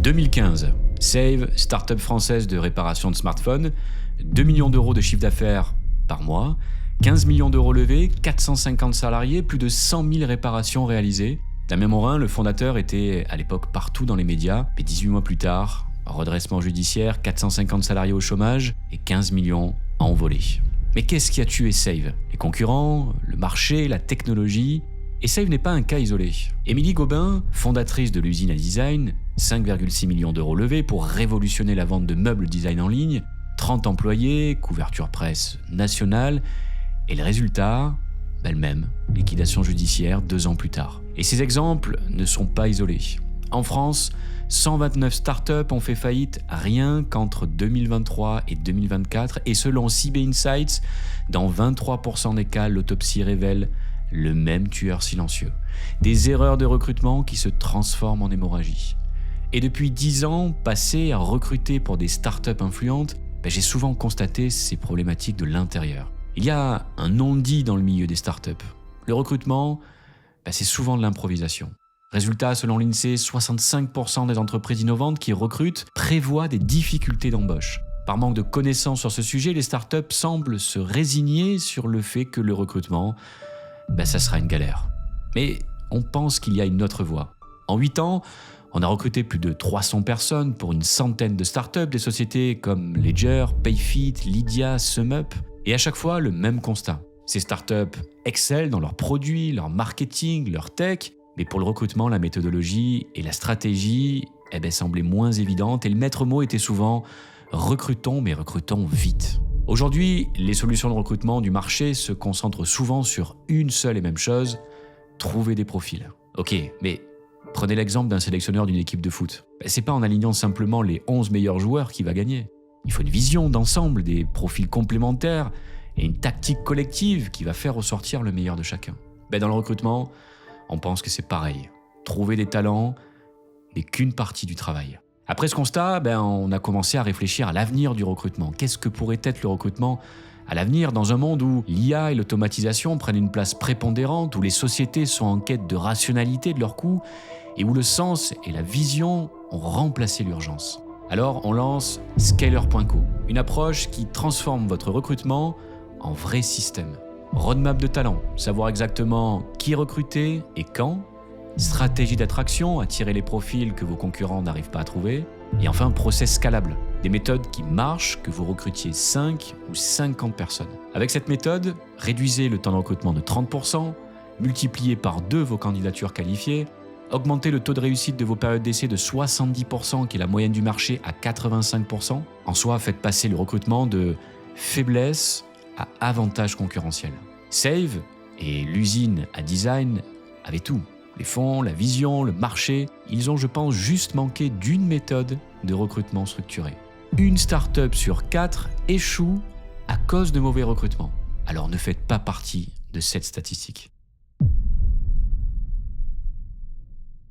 2015, Save, start-up française de réparation de smartphones, 2 millions d'euros de chiffre d'affaires par mois, 15 millions d'euros levés, 450 salariés, plus de 100 000 réparations réalisées. Damien Morin, le fondateur, était à l'époque partout dans les médias, mais 18 mois plus tard, redressement judiciaire, 450 salariés au chômage et 15 millions à envoler. Mais qu'est-ce qui a tué Save? Les concurrents, le marché, la technologie? Et Save n'est pas un cas isolé. Émilie Gobin, fondatrice de l'usine à design, 5,6 millions d'euros levés pour révolutionner la vente de meubles design en ligne, 30 employés, couverture presse nationale, et le résultat, le même, liquidation judiciaire 2 ans plus tard. Et ces exemples ne sont pas isolés. En France, 129 startups ont fait faillite rien qu'entre 2023 et 2024, et selon CB Insights, dans 23% des cas, l'autopsie révèle le même tueur silencieux. Des erreurs de recrutement qui se transforment en hémorragie. Et depuis 10 ans passés à recruter pour des startups influentes, j'ai souvent constaté ces problématiques de l'intérieur. Il y a un non-dit dans le milieu des startups. Le recrutement, c'est souvent de l'improvisation. Résultat, selon l'INSEE, 65% des entreprises innovantes qui recrutent prévoient des difficultés d'embauche. Par manque de connaissances sur ce sujet, les startups semblent se résigner sur le fait que le recrutement, ça sera une galère. Mais on pense qu'il y a une autre voie. En 8 ans, on a recruté plus de 300 personnes pour une centaine de startups, des sociétés comme Ledger, Payfit, Lydia, SumUp. Et à chaque fois, le même constat. Ces startups excellent dans leurs produits, leur marketing, leur tech, mais pour le recrutement, la méthodologie et la stratégie semblaient moins évidentes et le maître mot était souvent « recrutons, mais recrutons vite ». Aujourd'hui, les solutions de recrutement du marché se concentrent souvent sur une seule et même chose, trouver des profils. Ok, mais prenez l'exemple d'un sélectionneur d'une équipe de foot. C'est pas en alignant simplement les 11 meilleurs joueurs qui va gagner. Il faut une vision d'ensemble, des profils complémentaires et une tactique collective qui va faire ressortir le meilleur de chacun. Dans le recrutement, on pense que c'est pareil. Trouver des talents n'est qu'une partie du travail. Après ce constat, on a commencé à réfléchir à l'avenir du recrutement. Qu'est-ce que pourrait être le recrutement à l'avenir dans un monde où l'IA et l'automatisation prennent une place prépondérante, où les sociétés sont en quête de rationalité de leurs coûts et où le sens et la vision ont remplacé l'urgence. Alors on lance Scaler.co, une approche qui transforme votre recrutement en vrai système. Roadmap de talent, savoir exactement qui recruter et quand. Stratégie d'attraction, attirer les profils que vos concurrents n'arrivent pas à trouver. Et enfin, process scalable, des méthodes qui marchent, que vous recrutiez 5 ou 50 personnes. Avec cette méthode, réduisez le temps de recrutement de 30%, multipliez par 2 vos candidatures qualifiées, augmentez le taux de réussite de vos périodes d'essai de 70%, qui est la moyenne du marché, à 85%. En soi, faites passer le recrutement de faiblesse à avantage concurrentiel. Save et l'usine à design avaient tout. Les fonds, la vision, le marché, ils ont, je pense, juste manqué d'une méthode de recrutement structuré. Une start-up sur 4 échoue à cause de mauvais recrutement. Alors ne faites pas partie de cette statistique.